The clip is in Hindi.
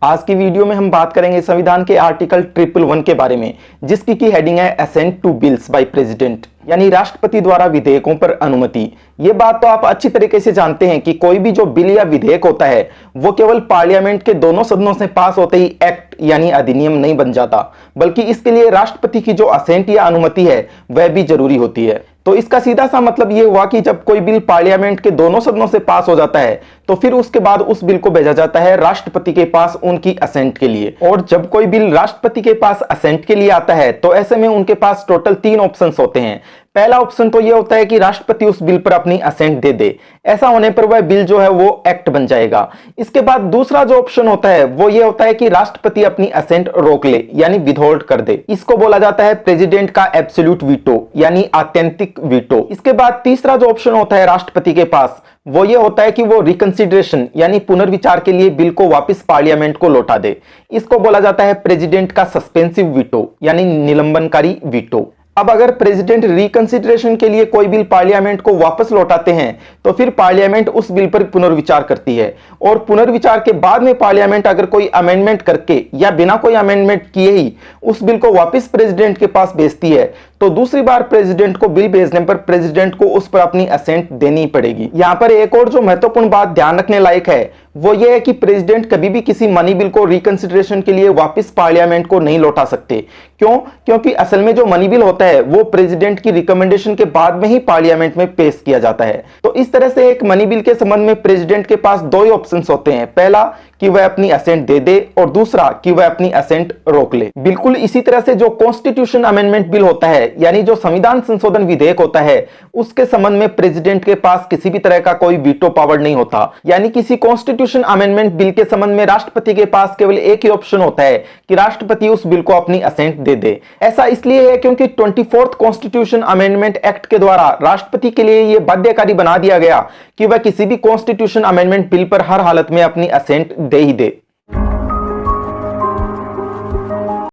आज की वीडियो में हम बात करेंगे संविधान के आर्टिकल 111 के बारे में, जिसकी की हेडिंग है assent to bills by president, यानी राष्ट्रपति द्वारा विधेयकों पर अनुमति। ये बात तो आप अच्छी तरीके से जानते हैं कि कोई भी जो बिल या विधेयक होता है वो केवल पार्लियामेंट के दोनों सदनों से पास होते ही एक्ट यानी अधिनियम नहीं बन जाता, बल्कि इसके लिए राष्ट्रपति की जो असेंट या अनुमति है वह भी जरूरी होती है। तो इसका सीधा सा मतलब ये हुआ कि जब कोई बिल पार्लियामेंट के दोनों सदनों से पास हो जाता है तो फिर उसके बाद उस बिल को भेजा जाता है राष्ट्रपति के पास उनकी असेंट के लिए। और जब कोई बिल राष्ट्रपति के पास असेंट के लिए आता है तो ऐसे में उनके पास टोटल 3 ऑप्शंस होते हैं। पहला ऑप्शन तो ये होता है कि राष्ट्रपति उस बिल पर अपनी असेंट दे दे, ऐसा होने पर वह बिल जो है वो एक्ट बन जाएगा। इसके बाद दूसरा जो ऑप्शन होता है वो ये होता है कि राष्ट्रपति अपनी असेंट रोक ले यानी विथहोल्ड कर दे। इसको बोला जाता है प्रेसिडेंट का एब्सोल्यूट वीटो यानी आत्यंतिक वीटो। इसके बाद तीसरा जो ऑप्शन होता है राष्ट्रपति के पास वो ये होता है कि वो रिकंसिडरेशन यानी पुनर्विचार के लिए बिल को वापस पार्लियामेंट को लौटा दे। इसको बोला जाता है प्रेसिडेंट का सस्पेंसिव वीटो यानी निलंबनकारी वीटो। अब अगर प्रेसिडेंट रिकंसिडरेशन के लिए कोई बिल पार्लियामेंट को वापस लौटाते हैं तो फिर पार्लियामेंट उस बिल पर पुनर्विचार करती है, और पुनर्विचार के बाद में पार्लियामेंट अगर कोई अमेंडमेंट करके या बिना कोई अमेंडमेंट किए ही उस बिल को वापस प्रेसिडेंट के पास भेजती है तो दूसरी बार प्रेसिडेंट को बिल भेजने पर प्रेसिडेंट को उस पर अपनी असेंट देनी पड़ेगी। यहां पर एक और जो महत्वपूर्ण बात ध्यान रखने लायक है वो ये है कि प्रेसिडेंट कभी भी किसी मनी बिल को रिकंसिडरेशन के लिए वापस पार्लियामेंट को नहीं लौटा सकते। क्यों? क्योंकि असल में जो मनी बिल होता है वो प्रेसिडेंट की रिकमेंडेशन के बाद में ही पार्लियामेंट में पेश किया जाता है। तो इस तरह से एक मनी बिल के संबंध में प्रेसिडेंट के पास 2 ही ऑप्शंस होते हैं, पहला कि वह अपनी असेंट दे दे और दूसरा कि वह अपनी असेंट रोक ले। बिल्कुल इसी तरह से जो कॉन्स्टिट्यूशन अमेंडमेंट बिल होता है यानी जो संविधान संशोधन विधेयक होता है उसके संबंध में प्रेसिडेंट के पास किसी भी तरह का कोई वीटो पावर नहीं होता। यानी किसी कॉन्स्टिट्यूशन अमेंडमेंट बिल के संबंध में राष्ट्रपति के पास केवल एक ही ऑप्शन होता है कि राष्ट्रपति उस बिल को अपनी असेंट दे दे। ऐसा इसलिए है क्योंकि 24th कॉन्स्टिट्यूशन अमेंडमेंट एक्ट के द्वारा राष्ट्रपति के लिए यह बाध्यकारी बना दिया गया कि वह किसी भी कॉन्स्टिट्यूशन अमेंडमेंट बिल पर हर हालत में अपनी असेंट दे ही दे।